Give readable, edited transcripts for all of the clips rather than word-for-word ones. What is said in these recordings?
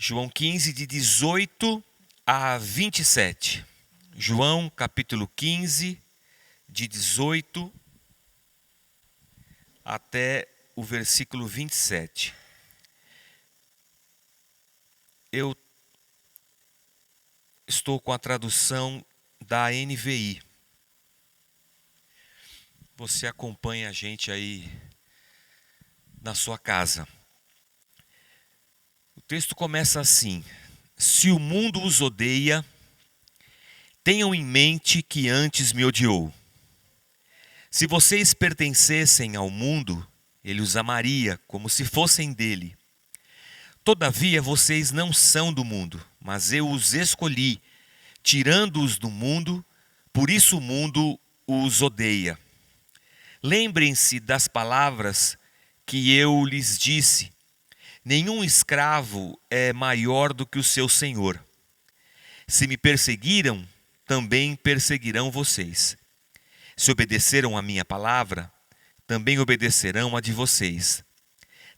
João 15, de 18 a 27. João, capítulo 15, de 18 até o versículo 27. Eu estou com a tradução da NVI. Você acompanha a gente aí na sua casa. O texto começa assim: se o mundo os odeia, tenham em mente que antes me odiou. Se vocês pertencessem ao mundo, ele os amaria como se fossem dele. Todavia vocês não são do mundo, mas eu os escolhi, tirando-os do mundo, por isso o mundo os odeia. Lembrem-se das palavras que eu lhes disse: nenhum escravo é maior do que o seu senhor. Se me perseguiram, também perseguirão vocês. Se obedeceram à minha palavra, também obedecerão a de vocês.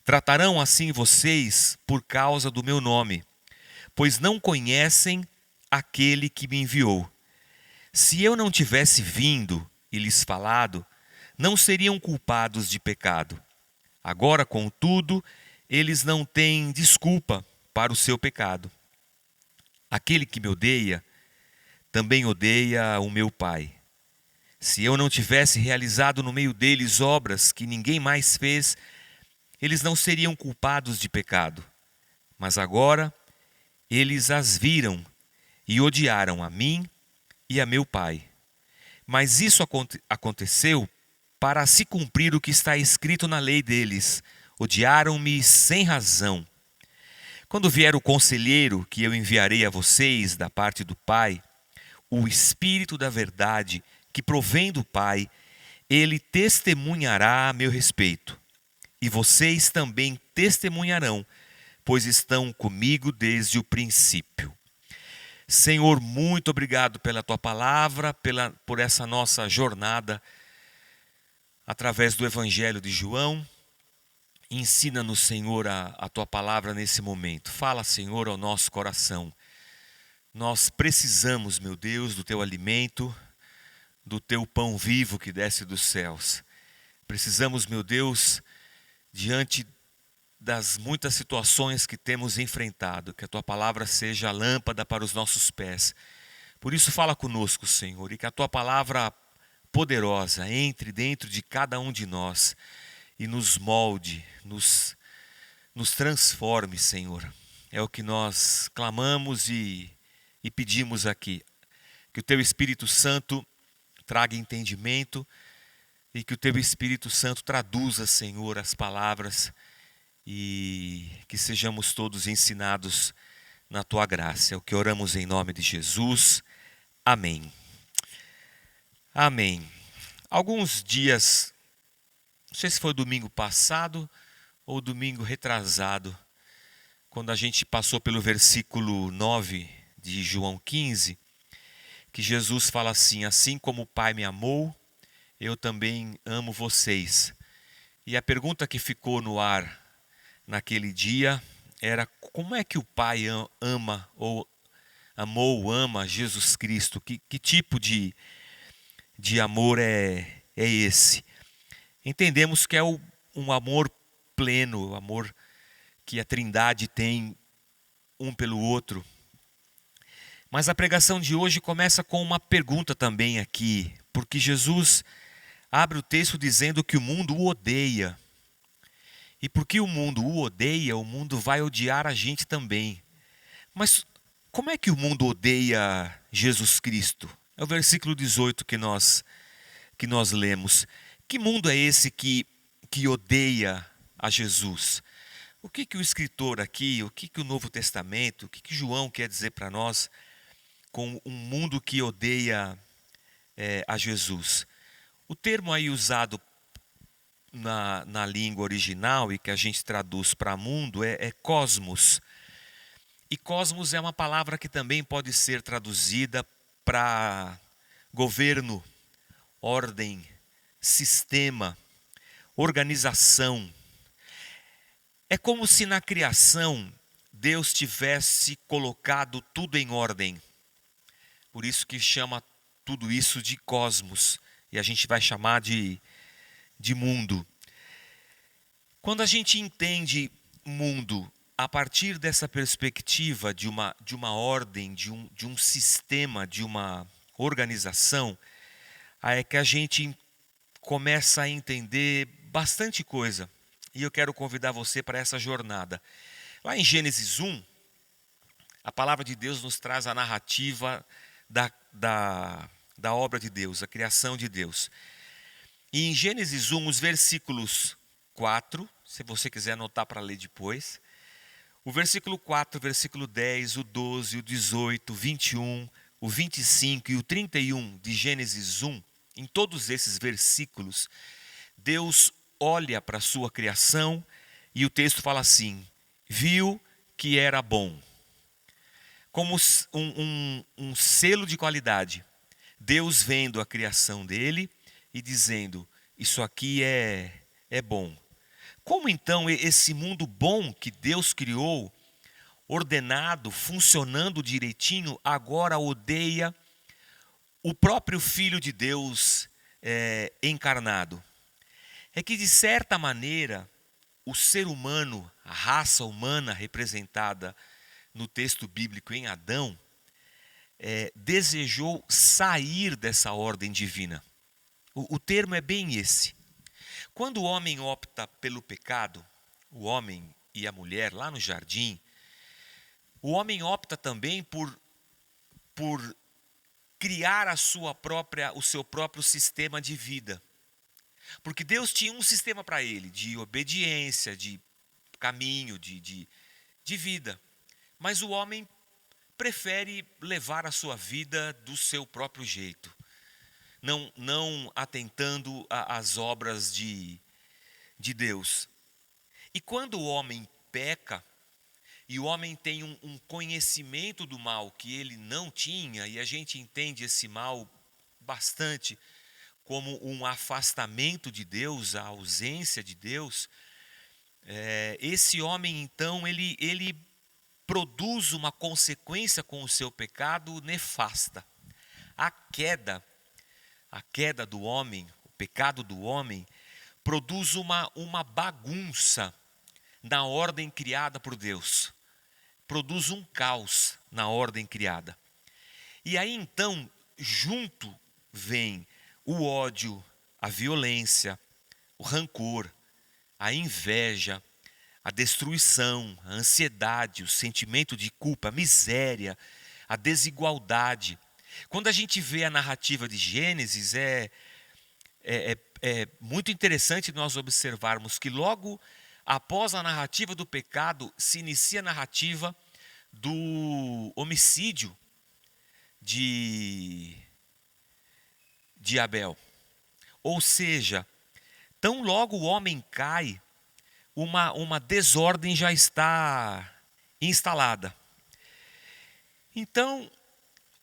Tratarão assim vocês por causa do meu nome, pois não conhecem aquele que me enviou. Se eu não tivesse vindo e lhes falado, não seriam culpados de pecado. Agora, contudo, eles não têm desculpa para o seu pecado. Aquele que me odeia, também odeia o meu Pai. Se eu não tivesse realizado no meio deles obras que ninguém mais fez, eles não seriam culpados de pecado. Mas agora, eles as viram e odiaram a mim e a meu Pai. Mas isso aconteceu para se cumprir o que está escrito na lei deles: odiaram-me sem razão. Quando vier o conselheiro que eu enviarei a vocês da parte do Pai, o Espírito da verdade, que provém do Pai, ele testemunhará a meu respeito. E vocês também testemunharão, pois estão comigo desde o princípio. Senhor, muito obrigado pela Tua palavra, por essa nossa jornada através do Evangelho de João. Ensina-nos, Senhor, a Tua palavra nesse momento. Fala, Senhor, ao nosso coração. Nós precisamos, meu Deus, do Teu alimento, do Teu pão vivo que desce dos céus. Precisamos, meu Deus, diante das muitas situações que temos enfrentado, que a Tua palavra seja a lâmpada para os nossos pés. Por isso fala conosco, Senhor, e que a Tua palavra poderosa entre dentro de cada um de nós e nos molde, nos transforme, Senhor. É o que nós clamamos e pedimos aqui. Que o Teu Espírito Santo traga entendimento e que o Teu Espírito Santo traduza, Senhor, as palavras e que sejamos todos ensinados na Tua graça. É o que oramos em nome de Jesus. Amém. Amém. Alguns dias, não sei se foi domingo passado ou domingo retrasado, quando a gente passou pelo versículo 9 de João 15, que Jesus fala assim: assim como o Pai me amou, eu também amo vocês. E a pergunta que ficou no ar naquele dia era: como é que o Pai ama ou amou ou ama Jesus Cristo? Que tipo de amor é esse? Entendemos que é um amor pleno, o amor que a Trindade tem um pelo outro. Mas a pregação de hoje começa com uma pergunta também aqui, porque Jesus abre o texto dizendo que o mundo o odeia. E porque o mundo o odeia, o mundo vai odiar a gente também. Mas como é que o mundo odeia Jesus Cristo? É o versículo 18 que nós lemos. Que mundo é esse que odeia a Jesus? O que o escritor aqui, o que o Novo Testamento, o que João quer dizer para nós com um mundo que odeia a Jesus? O termo aí usado na língua original e que a gente traduz para mundo é cosmos. E cosmos é uma palavra que também pode ser traduzida para governo, ordem, sistema, organização. É como se na criação Deus tivesse colocado tudo em ordem. Por isso que chama tudo isso de cosmos, e a gente vai chamar de mundo. Quando a gente entende mundo a partir dessa perspectiva de uma ordem, de um sistema, de uma organização, aí é que a gente começa a entender bastante coisa. E eu quero convidar você para essa jornada. Lá em Gênesis 1, a palavra de Deus nos traz a narrativa da obra de Deus, a criação de Deus. E em Gênesis 1, os versículos 4, se você quiser anotar para ler depois, o versículo 4, o versículo 10, o 12, o 18, o 21, o 25 e o 31 de Gênesis 1, em todos esses versículos, Deus olha para a sua criação e o texto fala assim: viu que era bom. Como um selo de qualidade. Deus vendo a criação dele e dizendo: isso aqui é bom. Como então esse mundo bom que Deus criou, ordenado, funcionando direitinho, agora odeia o próprio Filho de Deus encarnado? É que, de certa maneira, o ser humano, a raça humana representada no texto bíblico em Adão, desejou sair dessa ordem divina. O termo é bem esse. Quando o homem opta pelo pecado, o homem e a mulher lá no jardim, o homem opta também por criar o seu próprio sistema de vida. Porque Deus tinha um sistema para ele, de obediência, de caminho, de vida. Mas o homem prefere levar a sua vida do seu próprio jeito, não atentando às obras de Deus. E quando o homem peca, e o homem tem um conhecimento do mal que ele não tinha, e a gente entende esse mal bastante como um afastamento de Deus, a ausência de Deus, esse homem então ele produz uma consequência com o seu pecado nefasta. A queda do homem, o pecado do homem, produz uma bagunça na ordem criada por Deus. Produz um caos na ordem criada. E aí então, junto vem o ódio, a violência, o rancor, a inveja, a destruição, a ansiedade, o sentimento de culpa, a miséria, a desigualdade. Quando a gente vê a narrativa de Gênesis, é muito interessante nós observarmos que logo após a narrativa do pecado, se inicia a narrativa do homicídio de Abel. Ou seja, tão logo o homem cai, uma desordem já está instalada. Então,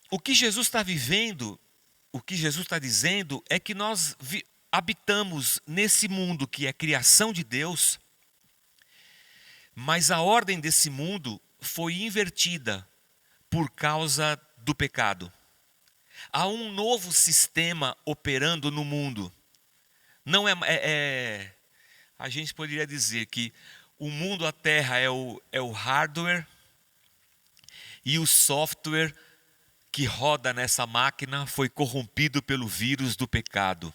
o que Jesus está vivendo, o que Jesus está dizendo é que nós habitamos nesse mundo que é criação de Deus, mas a ordem desse mundo foi invertida por causa do pecado. Há um novo sistema operando no mundo. Não a gente poderia dizer que o mundo, a terra, é o hardware, e o software que roda nessa máquina foi corrompido pelo vírus do pecado.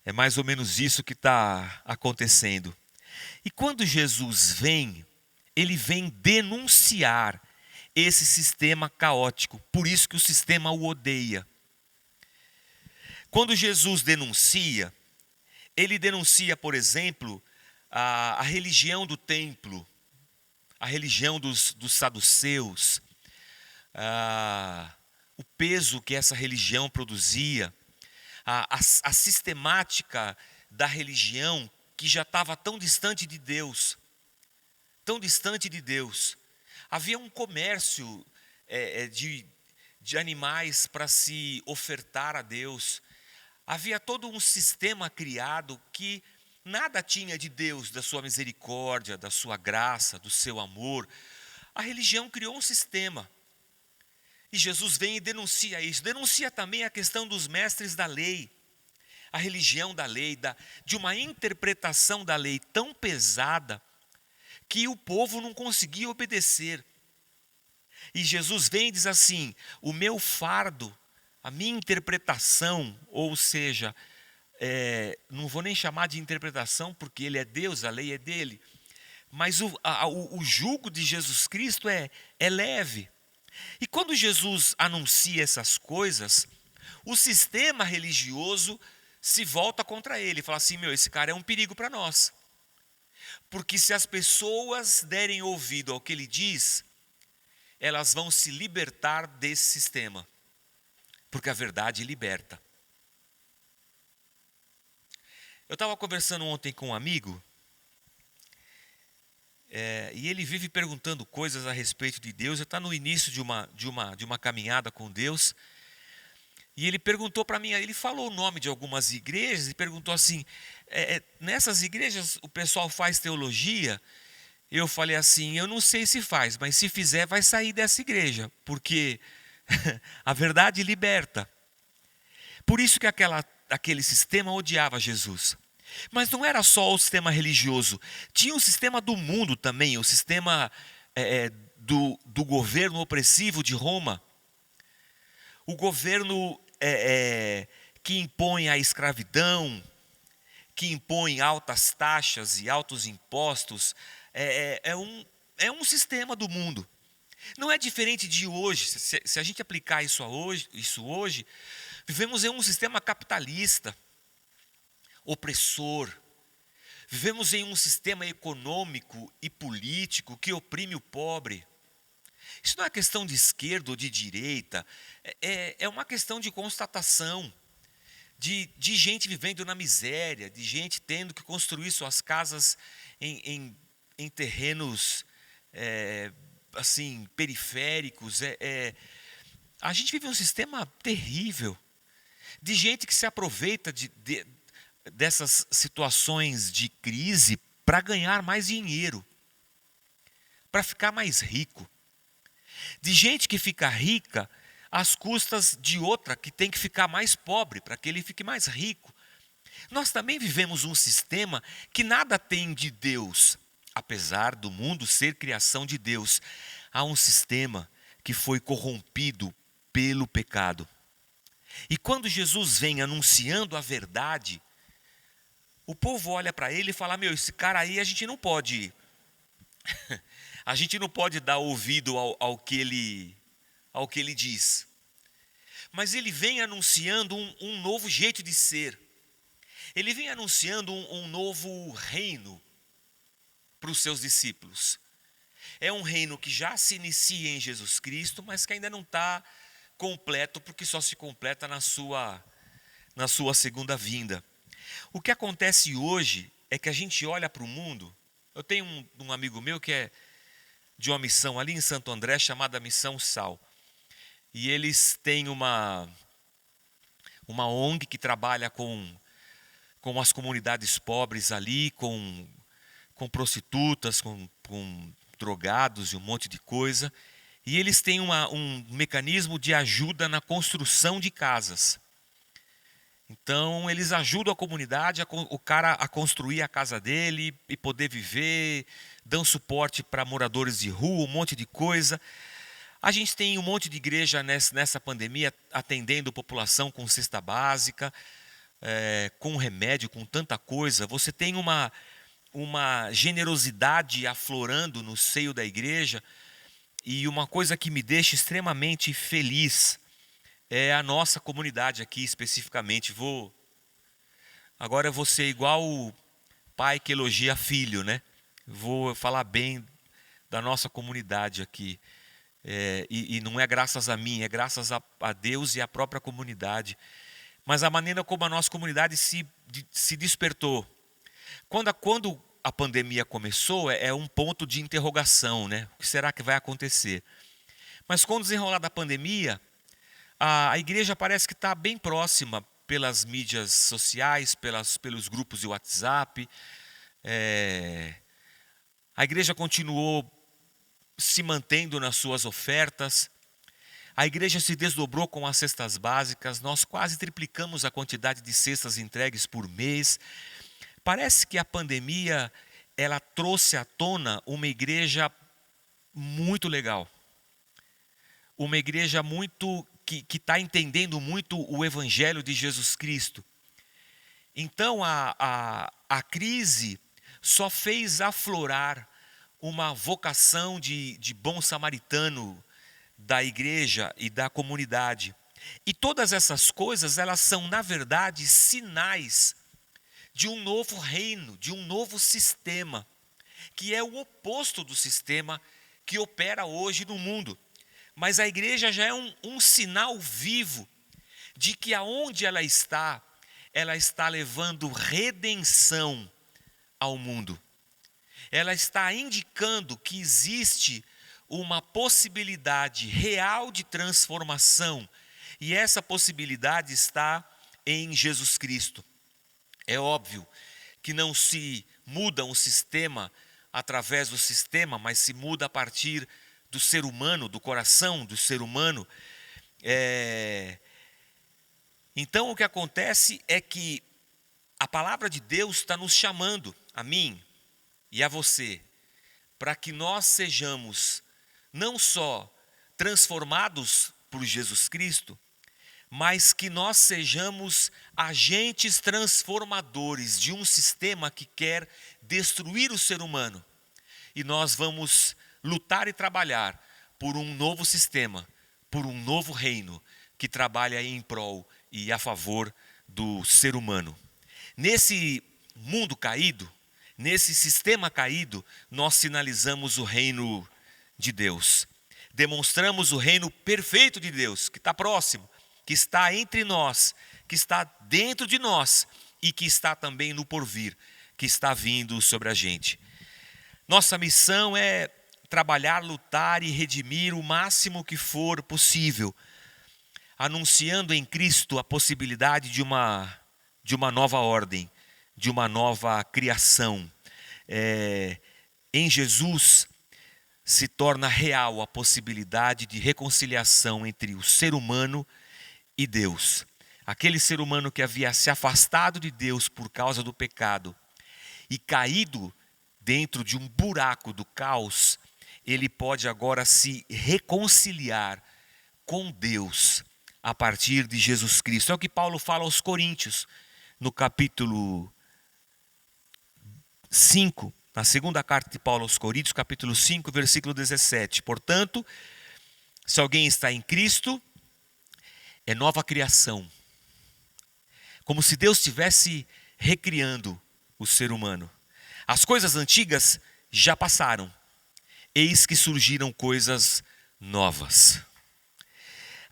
É mais ou menos isso que está acontecendo. E quando Jesus vem, ele vem denunciar esse sistema caótico. Por isso que o sistema o odeia. Quando Jesus denuncia, ele denuncia, por exemplo, a religião do templo, a religião dos saduceus, o peso que essa religião produzia, a sistemática da religião que já estava tão distante de Deus, tão distante de Deus. Havia um comércio de animais para se ofertar a Deus. Havia todo um sistema criado que nada tinha de Deus, da sua misericórdia, da sua graça, do seu amor. A religião criou um sistema. E Jesus vem e denuncia isso. Denuncia também a questão dos mestres da lei. A religião da lei, de uma interpretação da lei tão pesada que o povo não conseguia obedecer. E Jesus vem e diz assim: o meu fardo, a minha interpretação, ou seja, não vou nem chamar de interpretação porque ele é Deus, a lei é dele, mas o jugo de Jesus Cristo é leve. E quando Jesus anuncia essas coisas, o sistema religioso se volta contra ele, fala assim: esse cara é um perigo para nós. Porque se as pessoas derem ouvido ao que ele diz, elas vão se libertar desse sistema. Porque a verdade liberta. Eu estava conversando ontem com um amigo, e ele vive perguntando coisas a respeito de Deus. Ele está no início de uma caminhada com Deus. E ele perguntou para mim, ele falou o nome de algumas igrejas e perguntou assim: nessas igrejas o pessoal faz teologia? Eu falei assim: eu não sei se faz, mas se fizer vai sair dessa igreja, porque a verdade liberta. Por isso que aquele sistema odiava Jesus. Mas não era só o sistema religioso, tinha o sistema do mundo também, o sistema do governo opressivo de Roma. O governo que impõe a escravidão, que impõe altas taxas e altos impostos, é um sistema do mundo. Não é diferente de hoje. Se a gente aplicar isso hoje, vivemos em um sistema capitalista, opressor. Vivemos em um sistema econômico e político que oprime o pobre. Isso não é questão de esquerda ou de direita, é uma questão de constatação, de gente vivendo na miséria, de gente tendo que construir suas casas em terrenos assim, periféricos. A gente vive um sistema terrível, de gente que se aproveita dessas situações de crise para ganhar mais dinheiro, para ficar mais rico. De gente que fica rica às custas de outra que tem que ficar mais pobre para que ele fique mais rico. Nós também vivemos um sistema que nada tem de Deus, apesar do mundo ser criação de Deus. Há um sistema que foi corrompido pelo pecado. E quando Jesus vem anunciando a verdade, o povo olha para ele e fala: esse cara aí a gente não pode a gente não pode dar ouvido ao que ele diz. Mas ele vem anunciando um novo jeito de ser. Ele vem anunciando um novo reino para os seus discípulos. É um reino que já se inicia em Jesus Cristo, mas que ainda não está completo, porque só se completa na sua segunda vinda. O que acontece hoje é que a gente olha para o mundo. Eu tenho um amigo meu que é de uma missão ali em Santo André, chamada Missão Sal. E eles têm uma ONG que trabalha com as comunidades pobres ali, com prostitutas, com drogados e um monte de coisa. E eles têm um mecanismo de ajuda na construção de casas. Então, eles ajudam a comunidade, o cara a construir a casa dele e poder viver, dão suporte para moradores de rua, um monte de coisa. A gente tem um monte de igreja nessa pandemia atendendo a população com cesta básica, com remédio, com tanta coisa. Você tem uma generosidade aflorando no seio da igreja. E uma coisa que me deixa extremamente feliz é a nossa comunidade aqui especificamente. Agora eu vou ser igual o pai que elogia filho, né? Vou falar bem da nossa comunidade aqui. E não é graças a mim, é graças a Deus e à própria comunidade. Mas a maneira como a nossa comunidade se despertou. Quando a pandemia começou, é um ponto de interrogação, né? O que será que vai acontecer? Mas com o desenrolar da pandemia, a igreja parece que está bem próxima, pelas mídias sociais, pelos grupos de WhatsApp. A igreja continuou se mantendo nas suas ofertas. A igreja se desdobrou com as cestas básicas. Nós quase triplicamos a quantidade de cestas entregues por mês. Parece que a pandemia ela trouxe à tona uma igreja muito legal. Uma igreja muito que está entendendo muito o evangelho de Jesus Cristo. Então a crise só fez aflorar uma vocação de bom samaritano da igreja e da comunidade. E todas essas coisas, elas são, na verdade, sinais de um novo reino, de um novo sistema, que é o oposto do sistema que opera hoje no mundo. Mas a igreja já é um sinal vivo de que aonde ela está levando redenção ao mundo. Ela está indicando que existe uma possibilidade real de transformação, e essa possibilidade está em Jesus Cristo. É óbvio que não se muda um sistema através do sistema, mas se muda a partir do ser humano, do coração do ser humano. Então o que acontece é que a palavra de Deus está nos chamando, a mim e a você, para que nós sejamos não só transformados por Jesus Cristo, mas que nós sejamos agentes transformadores de um sistema que quer destruir o ser humano. E nós vamos lutar e trabalhar por um novo sistema, por um novo reino que trabalha em prol e a favor do ser humano. Nesse mundo caído, nesse sistema caído, nós sinalizamos o reino de Deus. Demonstramos o reino perfeito de Deus, que está próximo, que está entre nós, que está dentro de nós e que está também no porvir, que está vindo sobre a gente. Nossa missão é trabalhar, lutar e redimir o máximo que for possível, anunciando em Cristo a possibilidade de uma nova ordem, de uma nova criação. Em Jesus se torna real a possibilidade de reconciliação entre o ser humano e Deus. Aquele ser humano que havia se afastado de Deus por causa do pecado e caído dentro de um buraco do caos, ele pode agora se reconciliar com Deus a partir de Jesus Cristo. É o que Paulo fala aos Coríntios, no capítulo 5, na segunda carta de Paulo aos Coríntios, capítulo 5, versículo 17. Portanto, se alguém está em Cristo, é nova criação. Como se Deus estivesse recriando o ser humano. As coisas antigas já passaram. Eis que surgiram coisas novas.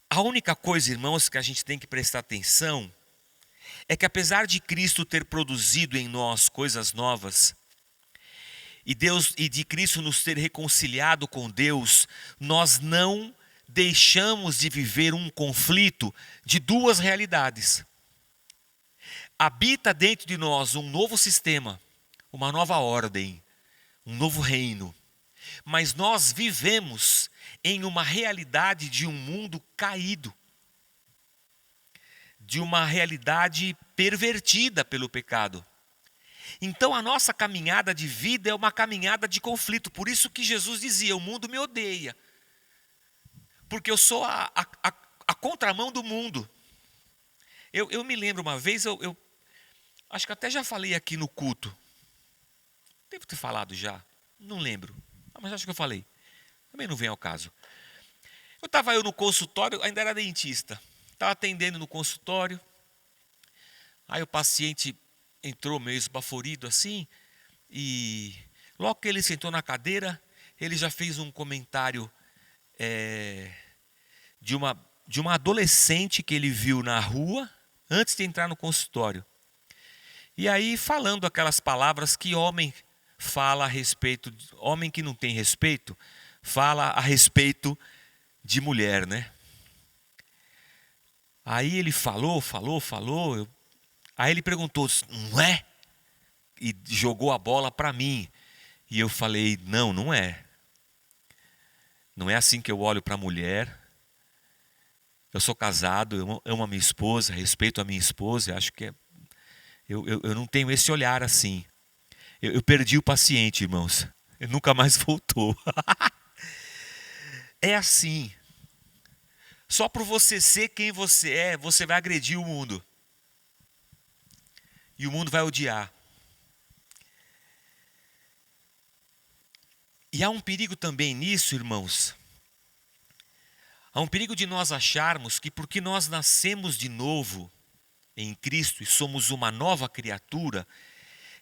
A única coisa, irmãos, que a gente tem que prestar atenção é que apesar de Cristo ter produzido em nós coisas novas, e de Cristo nos ter reconciliado com Deus, nós não deixamos de viver um conflito de duas realidades. Habita dentro de nós um novo sistema, uma nova ordem, um novo reino. Mas nós vivemos em uma realidade de um mundo caído, de uma realidade pervertida pelo pecado. Então a nossa caminhada de vida é uma caminhada de conflito. Por isso que Jesus dizia, o mundo me odeia. Porque eu sou a contramão do mundo. Eu me lembro uma vez, eu acho que até já falei aqui no culto. Devo ter falado já, não lembro. Mas acho que eu falei. Também não vem ao caso. Estava no consultório, ainda era dentista. Estava atendendo no consultório. Aí o paciente entrou meio esbaforido assim. E logo que ele sentou na cadeira, ele já fez um comentário de uma adolescente que ele viu na rua antes de entrar no consultório. E aí falando aquelas palavras que homem fala a respeito, homem que não tem respeito, fala a respeito de mulher, né? Aí ele falou. Aí ele perguntou, não é? E jogou a bola para mim. E eu falei, não, não é. Não é assim que eu olho para a mulher. Eu sou casado, eu amo a minha esposa, respeito a minha esposa. Acho que eu não tenho esse olhar assim. Eu perdi o paciente, irmãos. Ele nunca mais voltou. É assim. Só por você ser quem você é, você vai agredir o mundo. E o mundo vai odiar. E há um perigo também nisso, irmãos. Há um perigo de nós acharmos que porque nós nascemos de novo em Cristo e somos uma nova criatura,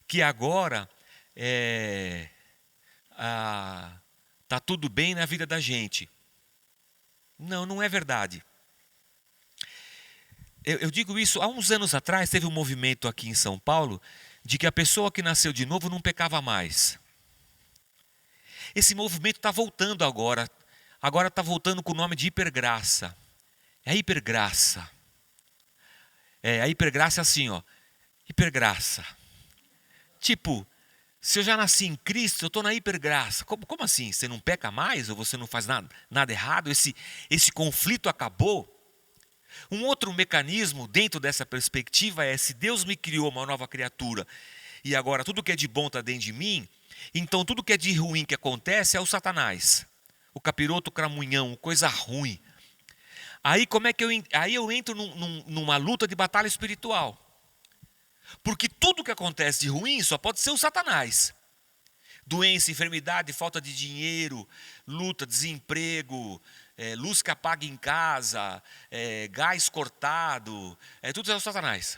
que agora tá tudo bem na vida da gente. Não, não é verdade. Eu digo isso, há uns anos atrás teve um movimento aqui em São Paulo de que a pessoa que nasceu de novo não pecava mais. Esse movimento está voltando agora. Agora está voltando com o nome de hipergraça. É a hipergraça. A hipergraça é assim, ó. Hipergraça. Tipo, se eu já nasci em Cristo, eu estou na hipergraça. Como assim? Você não peca mais? Ou você não faz nada errado? Esse conflito acabou? Um outro mecanismo dentro dessa perspectiva é: se Deus me criou uma nova criatura e agora tudo que é de bom está dentro de mim, então tudo que é de ruim que acontece é o Satanás, o capiroto cramunhão, coisa ruim. Aí eu entro numa luta de batalha espiritual. Porque tudo que acontece de ruim só pode ser o Satanás. Doença, enfermidade, falta de dinheiro, luta, desemprego, luz que apaga em casa, gás cortado, tudo é o Satanás.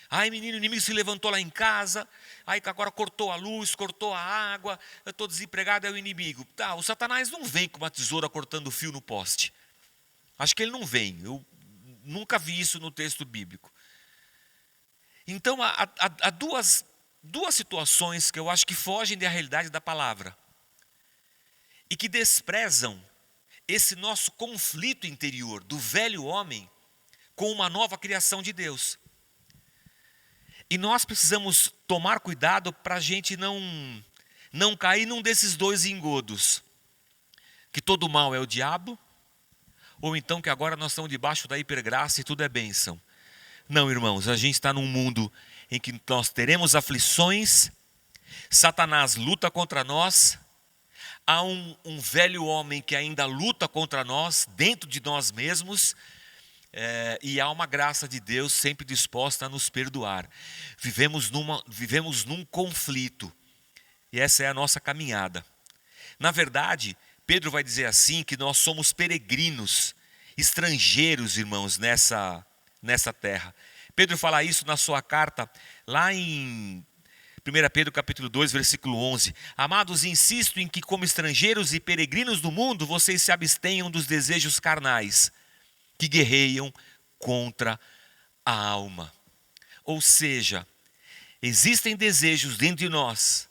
Ai, menino, o inimigo se levantou lá em casa, aí agora cortou a luz, cortou a água, eu estou desempregado, é o inimigo. Tá, o Satanás não vem com uma tesoura cortando fio no poste. Acho que ele não vem, eu nunca vi isso no texto bíblico. Então, há duas situações que eu acho que fogem da realidade da palavra e que desprezam esse nosso conflito interior do velho homem com uma nova criação de Deus. E nós precisamos tomar cuidado para a gente não cair num desses dois engodos. Que todo mal é o diabo, ou então que agora nós estamos debaixo da hipergraça e tudo é bênção. Não, irmãos, a gente está num mundo em que nós teremos aflições, Satanás luta contra nós, há um velho homem que ainda luta contra nós, dentro de nós mesmos, e há uma graça de Deus sempre disposta a nos perdoar. Vivemos num conflito, e essa é a nossa caminhada. Na verdade, Pedro vai dizer assim, que nós somos peregrinos, estrangeiros, irmãos, nessa terra. Pedro fala isso na sua carta, lá em 1 Pedro capítulo 2, versículo 11. Amados, insisto em que como estrangeiros e peregrinos do mundo, vocês se abstenham dos desejos carnais, que guerreiam contra a alma. Ou seja, existem desejos dentro de nós,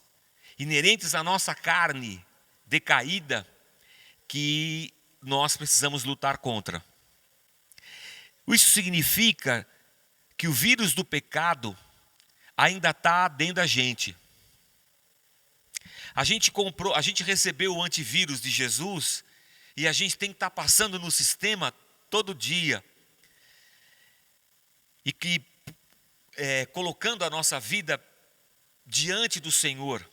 inerentes à nossa carne decaída, que nós precisamos lutar contra. Isso significa que o vírus do pecado ainda está dentro da gente. A gente recebeu o antivírus de Jesus e a gente tem que estar passando no sistema todo dia. E que colocando a nossa vida diante do Senhor,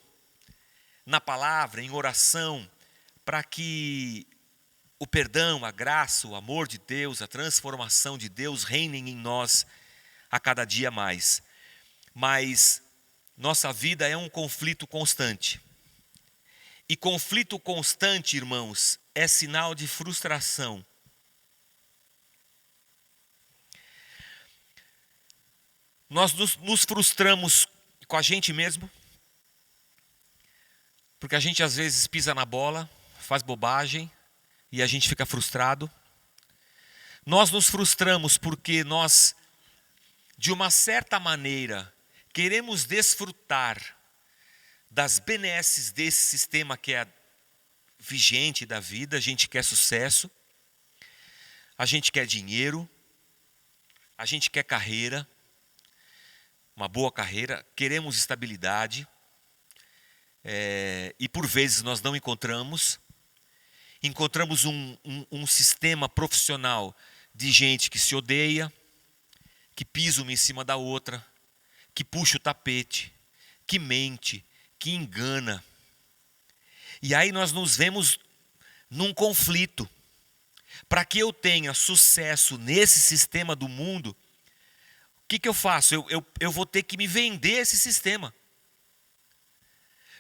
na palavra, em oração, para que o perdão, a graça, o amor de Deus, a transformação de Deus reinem em nós a cada dia mais. Mas nossa vida é um conflito constante. E conflito constante, irmãos, é sinal de frustração. Nós nos frustramos com a gente mesmo, porque a gente às vezes pisa na bola, faz bobagem e a gente fica frustrado. Nós nos frustramos porque nós, de uma certa maneira, queremos desfrutar das benesses desse sistema que é vigente da vida. A gente quer sucesso, a gente quer dinheiro, A gente quer carreira, uma boa carreira, queremos estabilidade, e por vezes nós não encontramos. Encontramos um sistema profissional de gente que se odeia, que pisa uma em cima da outra, que puxa o tapete, que mente, que engana. E aí nós nos vemos num conflito. Para que eu tenha sucesso nesse sistema do mundo, o que eu faço? Eu vou ter que me vender esse sistema.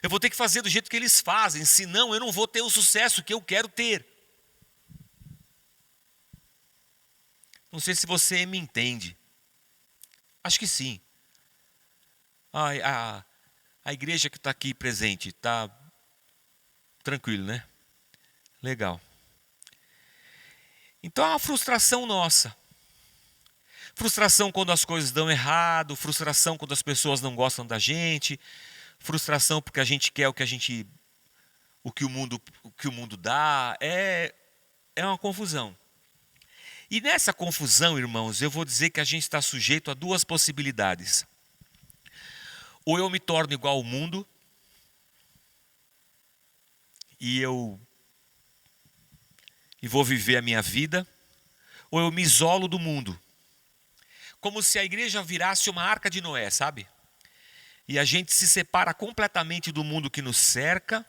Eu vou ter que fazer do jeito que eles fazem, senão eu não vou ter o sucesso que eu quero ter. Não sei se você me entende. Acho que sim. A igreja que está aqui presente, está tranquilo, né? Legal. Então é uma frustração nossa. Frustração quando as coisas dão errado, frustração quando as pessoas não gostam da gente, frustração porque a gente quer o que o mundo dá, é uma confusão. E nessa confusão, irmãos, eu vou dizer que a gente está sujeito a duas possibilidades. Ou eu me torno igual ao mundo e vou viver a minha vida, ou eu me isolo do mundo. Como se a igreja virasse uma arca de Noé, sabe? E a gente se separa completamente do mundo que nos cerca.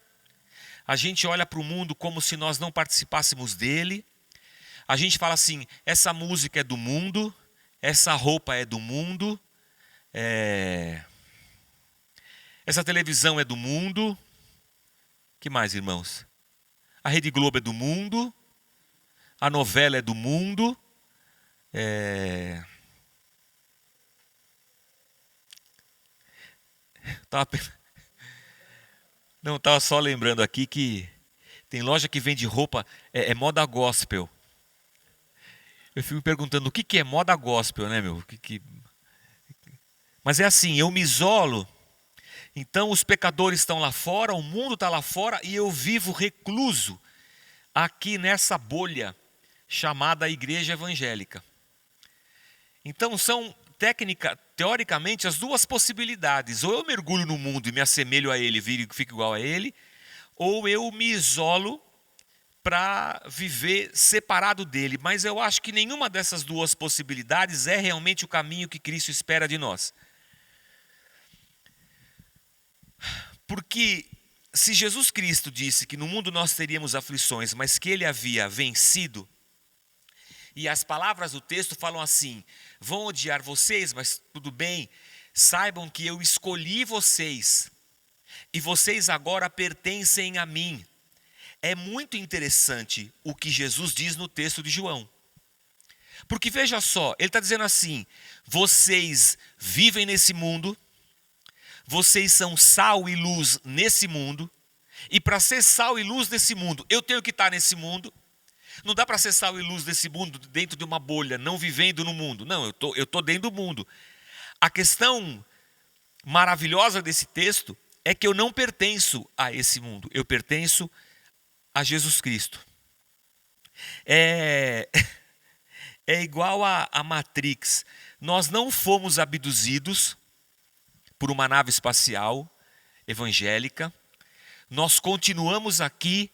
A gente olha para o mundo como se nós não participássemos dele. A gente fala assim, essa música é do mundo, essa roupa é do mundo, essa televisão é do mundo. Que mais, irmãos? A Rede Globo é do mundo, a novela é do mundo. Estava só lembrando aqui que tem loja que vende roupa, é moda gospel. Eu fico me perguntando o que é moda gospel, né, meu? Mas é assim, eu me isolo, então os pecadores estão lá fora, o mundo está lá fora e eu vivo recluso aqui nessa bolha chamada igreja evangélica. Então são teoricamente as duas possibilidades, ou eu mergulho no mundo e me assemelho a ele, fico igual a ele, ou eu me isolo para viver separado dele. Mas eu acho que nenhuma dessas duas possibilidades é realmente o caminho que Cristo espera de nós. Porque se Jesus Cristo disse que no mundo nós teríamos aflições, mas que ele havia vencido, e as palavras do texto falam assim, vão odiar vocês, mas tudo bem, saibam que eu escolhi vocês, e vocês agora pertencem a mim. É muito interessante o que Jesus diz no texto de João. Porque veja só, ele está dizendo assim, vocês vivem nesse mundo, vocês são sal e luz nesse mundo, e para ser sal e luz nesse mundo, eu tenho que estar nesse mundo. Não dá para ser sal e luz desse mundo dentro de uma bolha, não vivendo no mundo. Não, eu estou dentro do mundo. A questão maravilhosa desse texto é que eu não pertenço a esse mundo. Eu pertenço a Jesus Cristo. É igual a Matrix. Nós não fomos abduzidos por uma nave espacial evangélica. Nós continuamos aqui,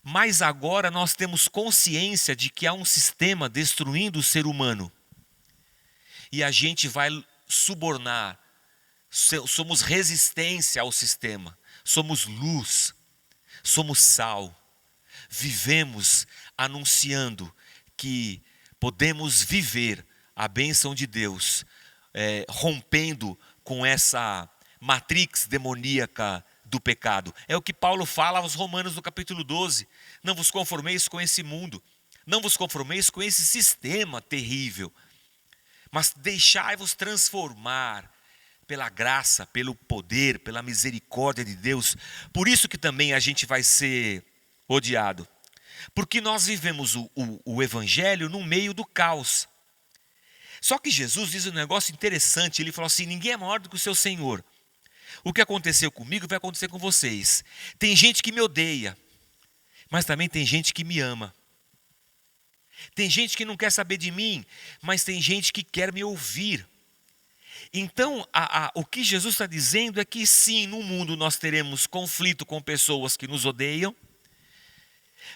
mas agora nós temos consciência de que há um sistema destruindo o ser humano. E a gente vai subornar. Somos resistência ao sistema. Somos luz. Somos sal. Vivemos anunciando que podemos viver a bênção de Deus, rompendo com essa matrix demoníaca do pecado. É o que Paulo fala aos Romanos no capítulo 12. Não vos conformeis com esse mundo, não vos conformeis com esse sistema terrível, mas deixai-vos transformar pela graça, pelo poder, pela misericórdia de Deus. Por isso que também a gente vai ser odiado. Porque nós vivemos o evangelho no meio do caos. Só que Jesus diz um negócio interessante, ele falou assim, ninguém é maior do que o seu Senhor. O que aconteceu comigo vai acontecer com vocês. Tem gente que me odeia, mas também tem gente que me ama. Tem gente que não quer saber de mim, mas tem gente que quer me ouvir. Então, o que Jesus está dizendo é que sim, no mundo nós teremos conflito com pessoas que nos odeiam,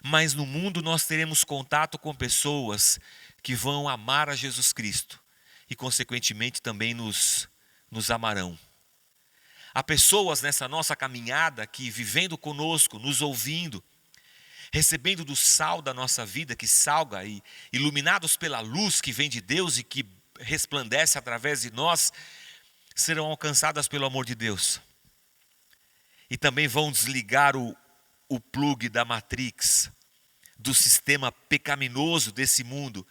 mas no mundo nós teremos contato com pessoas que vão amar a Jesus Cristo e, consequentemente, também nos amarão. Há pessoas nessa nossa caminhada que, vivendo conosco, nos ouvindo, recebendo do sal da nossa vida, que salga, e iluminados pela luz que vem de Deus e que resplandece através de nós, serão alcançadas pelo amor de Deus. E também vão desligar o plug da Matrix, do sistema pecaminoso desse mundo,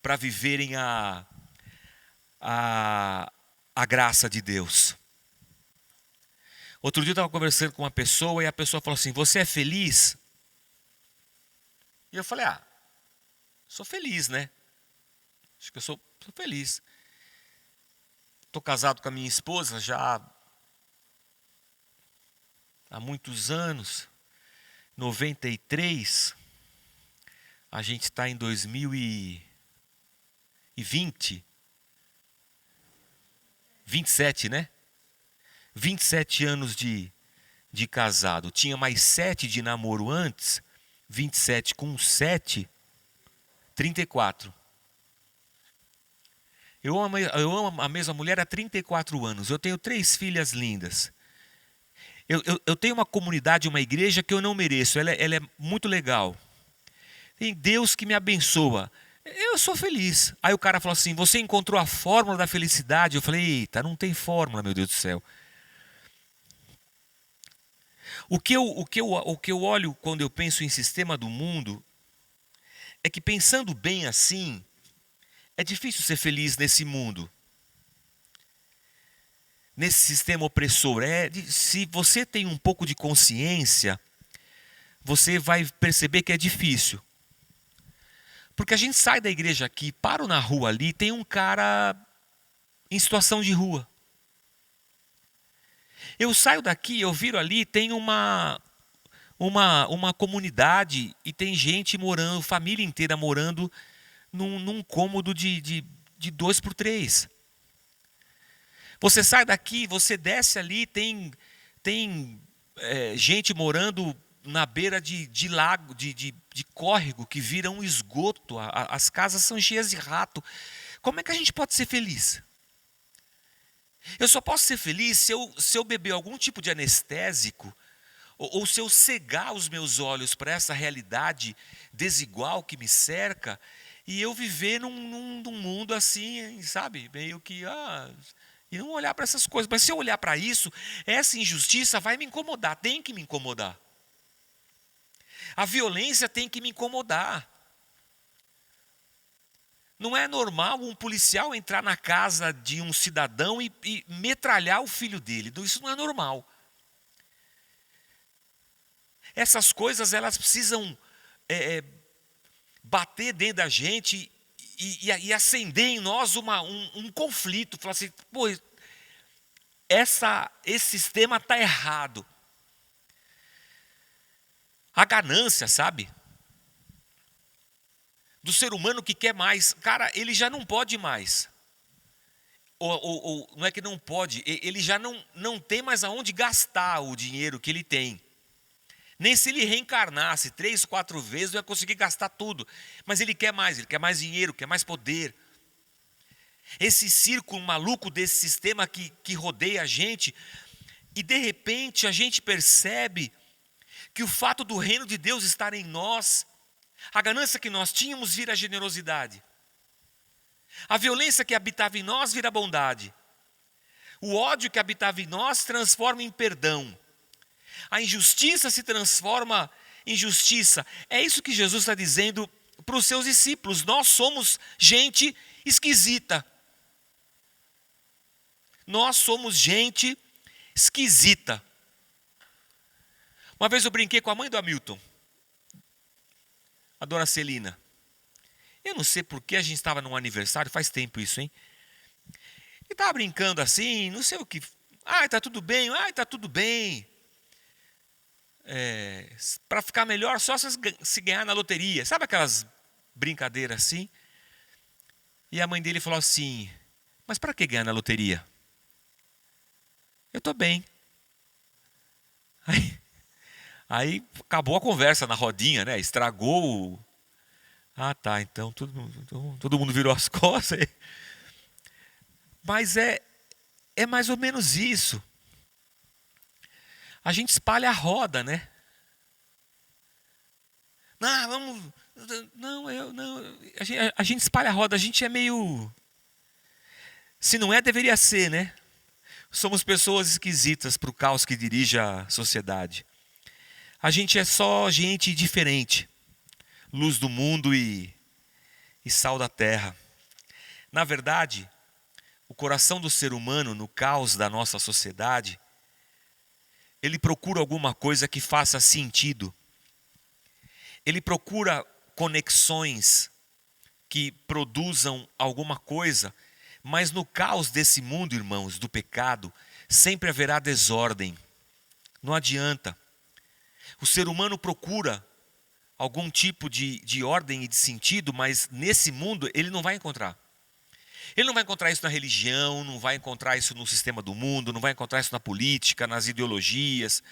para viverem a graça de Deus. Outro dia eu estava conversando com uma pessoa e a pessoa falou assim: você é feliz? E eu falei: sou feliz, né? Acho que eu sou feliz. Estou casado com a minha esposa já há muitos anos, 93. A gente está em 2020, 27, né? 27 anos de casado. Tinha mais 7 de namoro antes. 27 com 7, 34. Eu amo a mesma mulher há 34 anos. Eu tenho 3 filhas lindas. Eu tenho uma comunidade, uma igreja que eu não mereço. Ela é muito legal. Tem Deus que me abençoa. Eu sou feliz. Aí o cara falou assim: você encontrou a fórmula da felicidade? Eu falei: eita, não tem fórmula, meu Deus do céu. O que eu olho quando eu penso em sistema do mundo é que, pensando bem assim, é difícil ser feliz nesse mundo, nesse sistema opressor. Se você tem um pouco de consciência, você vai perceber que é difícil. Porque a gente sai da igreja aqui, paro na rua ali, tem um cara em situação de rua. Eu saio daqui, eu viro ali, tem uma comunidade e tem gente morando, família inteira morando num cômodo de 2x3. Você sai daqui, você desce ali, tem gente morando na beira de lago, de córrego, que vira um esgoto. As casas são cheias de rato. Como é que a gente pode ser feliz? Eu só posso ser feliz se eu beber algum tipo de anestésico, ou se eu cegar os meus olhos para essa realidade desigual que me cerca, e eu viver num mundo assim, sabe, meio que e não olhar para essas coisas. Mas se eu olhar para isso, essa injustiça vai me incomodar, tem que me incomodar. A violência tem que me incomodar. Não é normal um policial entrar na casa de um cidadão e metralhar o filho dele. Isso não é normal. Essas coisas, elas precisam bater dentro da gente e acender em nós um conflito. Falar assim: pô, esse sistema está errado. A ganância, sabe? Do ser humano que quer mais. Cara, ele já não pode mais. Ou não é que não pode, ele já não tem mais aonde gastar o dinheiro que ele tem. Nem se ele reencarnasse 3, 4 vezes, não ia conseguir gastar tudo. Mas ele quer mais dinheiro, quer mais poder. Esse círculo maluco desse sistema que rodeia a gente, e de repente a gente percebe que o fato do reino de Deus estar em nós, a ganância que nós tínhamos vira generosidade. A violência que habitava em nós vira bondade. O ódio que habitava em nós transforma em perdão. A injustiça se transforma em justiça. É isso que Jesus está dizendo para os seus discípulos. Nós somos gente esquisita. Nós somos gente esquisita. Uma vez eu brinquei com a mãe do Hamilton, a dona Celina. Eu não sei por que a gente estava num aniversário, faz tempo isso, hein? E estava brincando assim, não sei o que. Tá tudo bem, tá tudo bem. Para ficar melhor, só se ganhar na loteria. Sabe aquelas brincadeira assim. E a mãe dele falou assim: mas para que ganhar na loteria? Eu estou bem. Aí acabou a conversa na rodinha, né? Estragou o... Ah, tá, então todo mundo virou as costas. Mas é mais ou menos isso. A gente espalha a roda, né? Não, vamos... Não, a gente espalha a roda, a gente é meio... Se não é, deveria ser, né? Somos pessoas esquisitas para o caos que dirige a sociedade. A gente é só gente diferente. Luz do mundo e sal da terra. Na verdade, o coração do ser humano, no caos da nossa sociedade, ele procura alguma coisa que faça sentido. Ele procura conexões que produzam alguma coisa, mas no caos desse mundo, irmãos, do pecado, sempre haverá desordem. Não adianta. O ser humano procura algum tipo de ordem e de sentido, mas nesse mundo ele não vai encontrar. Ele não vai encontrar isso na religião, não vai encontrar isso no sistema do mundo, não vai encontrar isso na política, nas ideologias,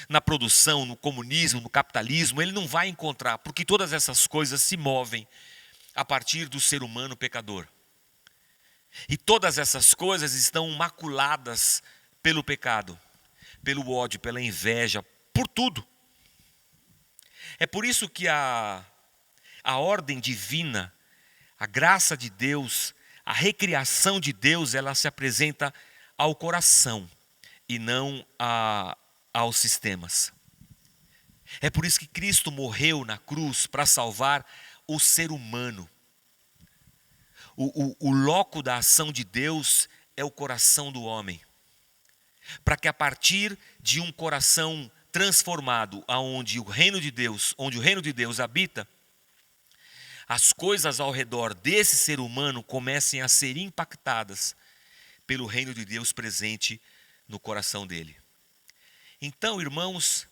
na produção, no comunismo, no capitalismo. Ele não vai encontrar, porque todas essas coisas se movem a partir do ser humano pecador. E todas essas coisas estão maculadas pelo pecado, pelo ódio, pela inveja, por tudo. É por isso que a ordem divina, a graça de Deus, a recriação de Deus, ela se apresenta ao coração e não aos sistemas. É por isso que Cristo morreu na cruz para salvar o ser humano. O loco da ação de Deus é o coração do homem. Para que a partir de um coração transformado, onde o reino de Deus habita, as coisas ao redor desse ser humano comecem a ser impactadas pelo reino de Deus presente no coração dele. Então, irmãos,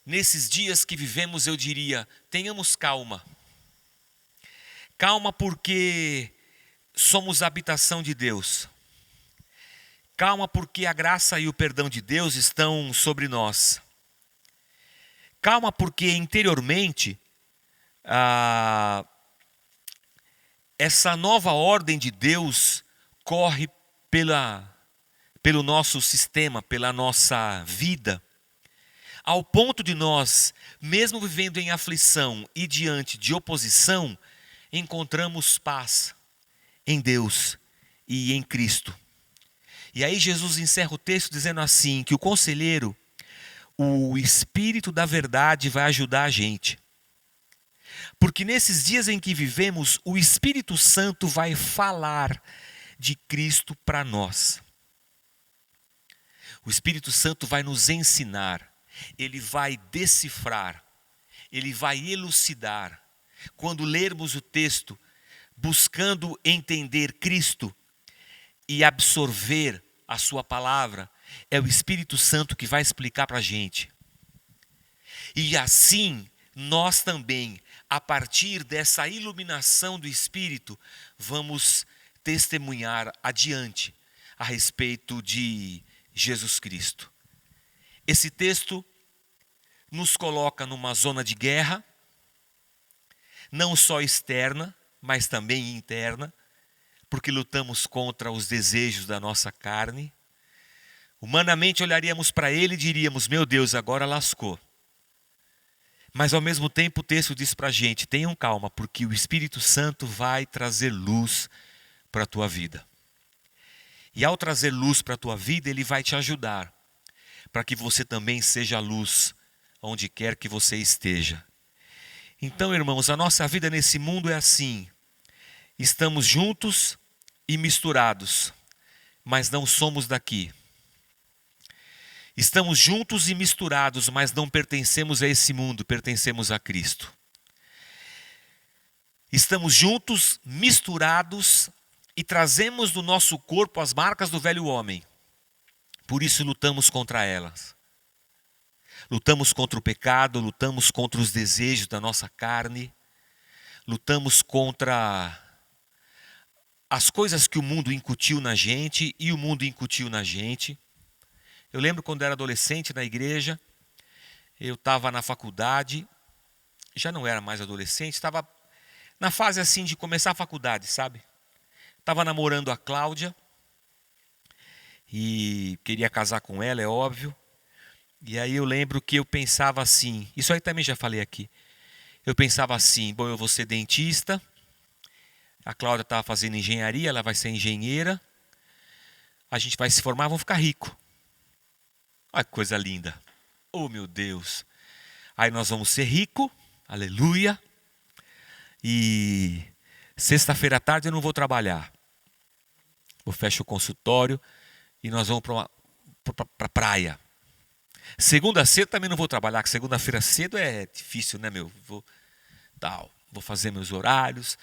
nesses dias que vivemos, eu diria, tenhamos calma. Calma porque somos a habitação de Deus. Calma porque a graça e o perdão de Deus estão sobre nós. Calma porque interiormente essa nova ordem de Deus corre pelo nosso sistema, pela nossa vida, ao ponto de nós, mesmo vivendo em aflição e diante de oposição, encontramos paz em Deus e em Cristo. E aí Jesus encerra o texto dizendo assim, que o conselheiro, o Espírito da verdade vai ajudar a gente. Porque nesses dias em que vivemos, o Espírito Santo vai falar de Cristo para nós. O Espírito Santo vai nos ensinar, ele vai decifrar, ele vai elucidar. Quando lermos o texto, buscando entender Cristo e absorver a sua palavra, é o Espírito Santo que vai explicar para a gente. E assim, nós também, a partir dessa iluminação do Espírito, vamos testemunhar adiante a respeito de Jesus Cristo. Esse texto nos coloca numa zona de guerra, não só externa, mas também interna, porque lutamos contra os desejos da nossa carne. Humanamente olharíamos para ele e diríamos, meu Deus, agora lascou. Mas ao mesmo tempo o texto diz para a gente, tenham calma, porque o Espírito Santo vai trazer luz para a tua vida. E ao trazer luz para a tua vida, ele vai te ajudar, para que você também seja luz, onde quer que você esteja. Então, irmãos, a nossa vida nesse mundo é assim. Estamos juntos e misturados, mas não somos daqui. Estamos juntos e misturados, mas não pertencemos a esse mundo, pertencemos a Cristo. Estamos juntos, misturados e trazemos no nosso corpo as marcas do velho homem. Por isso lutamos contra elas. Lutamos contra o pecado, lutamos contra os desejos da nossa carne, lutamos contra as coisas que o mundo incutiu na gente e o mundo incutiu na gente. Eu lembro quando era adolescente na igreja, eu estava na faculdade, já não era mais adolescente, estava na fase assim de começar a faculdade, sabe? Estava namorando a Cláudia e queria casar com ela, é óbvio. E aí eu lembro que eu pensava assim, isso aí também já falei aqui. Eu pensava assim, bom, eu vou ser dentista, a Cláudia estava fazendo engenharia, ela vai ser engenheira, a gente vai se formar, vamos ficar rico. Olha que coisa linda. Oh, meu Deus. Aí nós vamos ser ricos, aleluia. E sexta-feira à tarde eu não vou trabalhar. Eu fecho o consultório e nós vamos para a praia. Segunda cedo também não vou trabalhar, que segunda-feira cedo é difícil, né, meu? Vou fazer meus horários.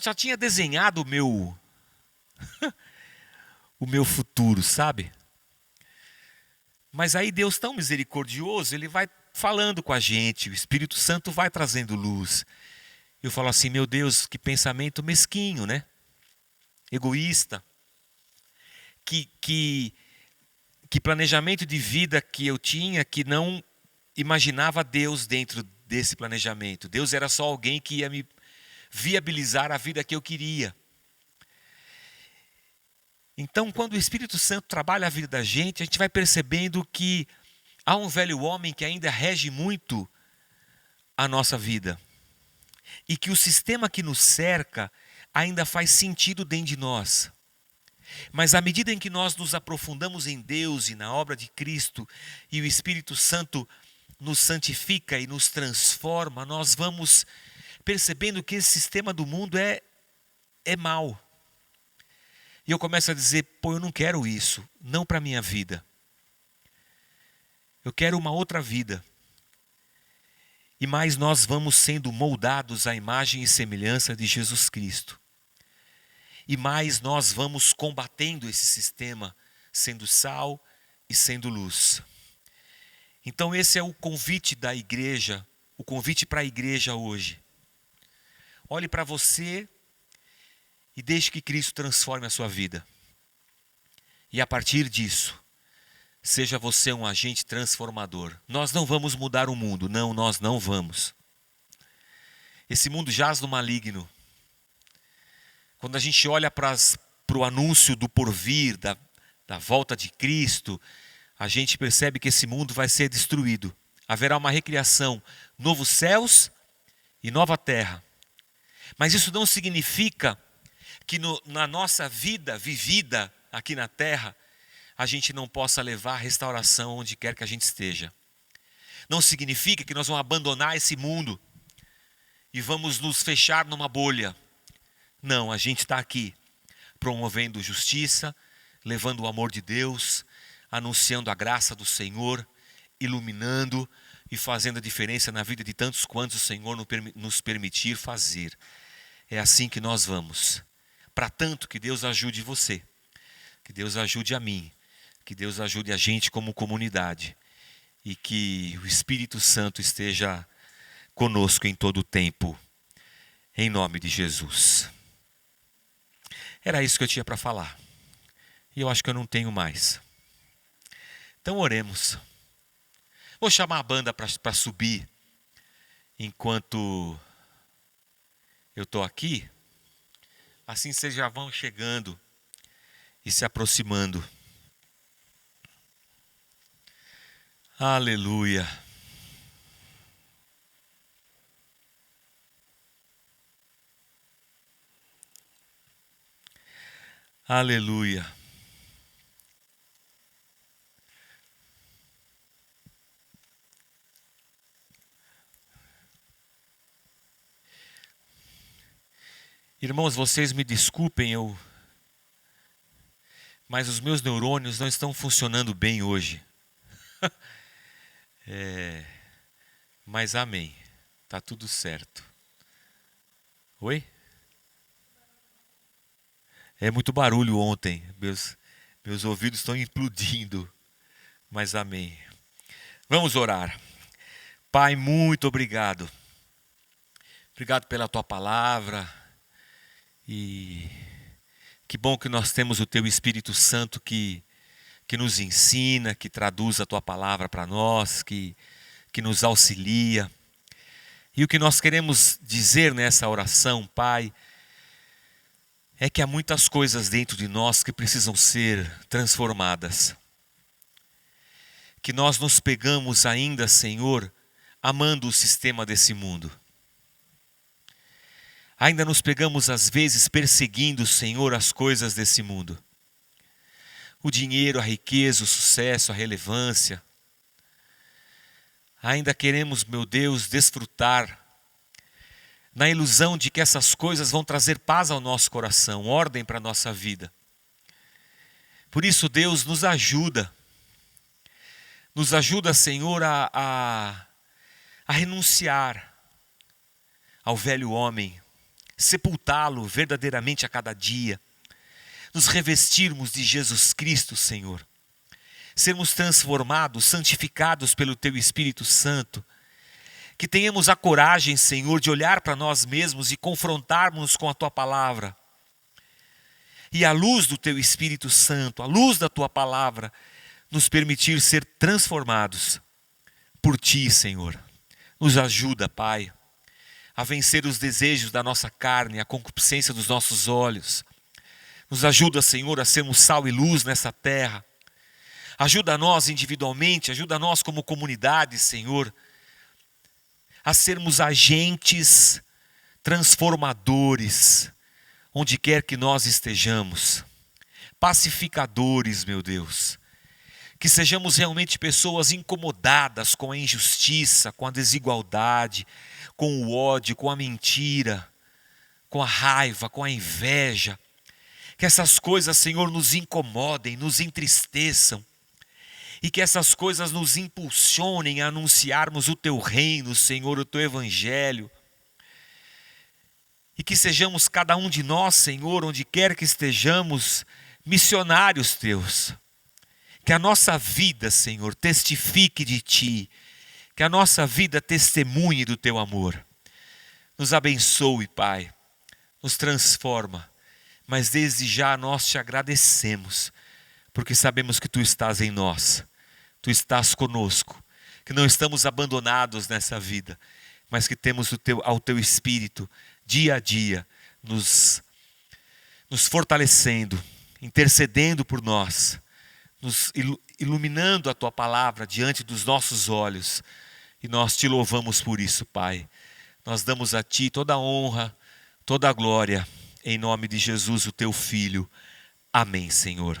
Já tinha desenhado o meu o meu futuro, sabe? Mas aí Deus tão misericordioso, Ele vai falando com a gente, o Espírito Santo vai trazendo luz. Eu falo assim, meu Deus, que pensamento mesquinho, né? Egoísta. Que planejamento de vida que eu tinha, que não imaginava Deus dentro desse planejamento. Deus era só alguém que ia me viabilizar a vida que eu queria. Então, quando o Espírito Santo trabalha a vida da gente, a gente vai percebendo que há um velho homem que ainda rege muito a nossa vida. E que o sistema que nos cerca ainda faz sentido dentro de nós. Mas à medida em que nós nos aprofundamos em Deus e na obra de Cristo, e o Espírito Santo nos santifica e nos transforma, nós vamos percebendo que esse sistema do mundo é mau. E eu começo a dizer, pô, eu não quero isso, não para a minha vida. Eu quero uma outra vida. E mais nós vamos sendo moldados à imagem e semelhança de Jesus Cristo. E mais nós vamos combatendo esse sistema, sendo sal e sendo luz. Então esse é o convite da igreja, o convite para a igreja hoje. Olhe para você e deixe que Cristo transforme a sua vida. E a partir disso, seja você um agente transformador. Nós não vamos mudar o mundo, não, nós não vamos. Esse mundo jaz no maligno. Quando a gente olha para o anúncio do porvir, da volta de Cristo, a gente percebe que esse mundo vai ser destruído. Haverá uma recriação, novos céus e nova terra. Mas isso não significa que na nossa vida vivida aqui na terra, a gente não possa levar restauração onde quer que a gente esteja. Não significa que nós vamos abandonar esse mundo e vamos nos fechar numa bolha. Não, a gente está aqui promovendo justiça, levando o amor de Deus, anunciando a graça do Senhor, iluminando e fazendo a diferença na vida de tantos quantos o Senhor nos permitir fazer. É assim que nós vamos. Para tanto que Deus ajude você, que Deus ajude a mim, que Deus ajude a gente como comunidade e que o Espírito Santo esteja conosco em todo o tempo, em nome de Jesus. Era isso que eu tinha para falar. E eu acho que eu não tenho mais. Então oremos. Vou chamar a banda para subir enquanto eu estou aqui. Assim vocês já vão chegando e se aproximando. Aleluia. Aleluia. Irmãos, vocês me desculpem, mas os meus neurônios não estão funcionando bem hoje. Mas amém. Tá tudo certo. Oi? É muito barulho ontem. Meus ouvidos estão implodindo. Mas amém. Vamos orar. Pai, muito obrigado Obrigado pela tua palavra. E que bom que nós temos o teu Espírito Santo que nos ensina, que traduz a tua palavra para nós, que nos auxilia. E o que nós queremos dizer nessa oração, Pai, é que há muitas coisas dentro de nós que precisam ser transformadas. Que nós nos pegamos ainda, Senhor, amando o sistema desse mundo. Ainda nos pegamos às vezes perseguindo, Senhor, as coisas desse mundo. O dinheiro, a riqueza, o sucesso, a relevância. Ainda queremos, meu Deus, desfrutar na ilusão de que essas coisas vão trazer paz ao nosso coração, ordem para a nossa vida. Por isso, Deus, nos ajuda. Nos ajuda, Senhor, a renunciar ao velho homem, sepultá-lo verdadeiramente a cada dia, nos revestirmos de Jesus Cristo, Senhor, sermos transformados, santificados pelo Teu Espírito Santo, que tenhamos a coragem, Senhor, de olhar para nós mesmos e confrontarmos com a Tua palavra, e a luz do Teu Espírito Santo, a luz da Tua palavra, nos permitir ser transformados por Ti, Senhor. Nos ajuda, Pai, a vencer os desejos da nossa carne, a concupiscência dos nossos olhos. Nos ajuda, Senhor, a sermos sal e luz nessa terra. Ajuda a nós individualmente, ajuda a nós como comunidade, Senhor, a sermos agentes transformadores, onde quer que nós estejamos. Pacificadores, meu Deus. Que sejamos realmente pessoas incomodadas com a injustiça, com a desigualdade, com o ódio, com a mentira, com a raiva, com a inveja. Que essas coisas, Senhor, nos incomodem, nos entristeçam. E que essas coisas nos impulsionem a anunciarmos o Teu reino, Senhor, o Teu evangelho. E que sejamos cada um de nós, Senhor, onde quer que estejamos, missionários Teus. Que a nossa vida, Senhor, testifique de Ti. Que a nossa vida testemunhe do Teu amor. Nos abençoe, Pai. Nos transforma. Mas desde já nós Te agradecemos. Porque sabemos que Tu estás em nós. Tu estás conosco. Que não estamos abandonados nessa vida. Mas que temos ao Teu Espírito, dia a dia, nos fortalecendo, intercedendo por nós. Nos iluminando a Tua palavra diante dos nossos olhos. E nós Te louvamos por isso, Pai. Nós damos a Ti toda a honra, toda a glória, em nome de Jesus, o Teu Filho. Amém, Senhor.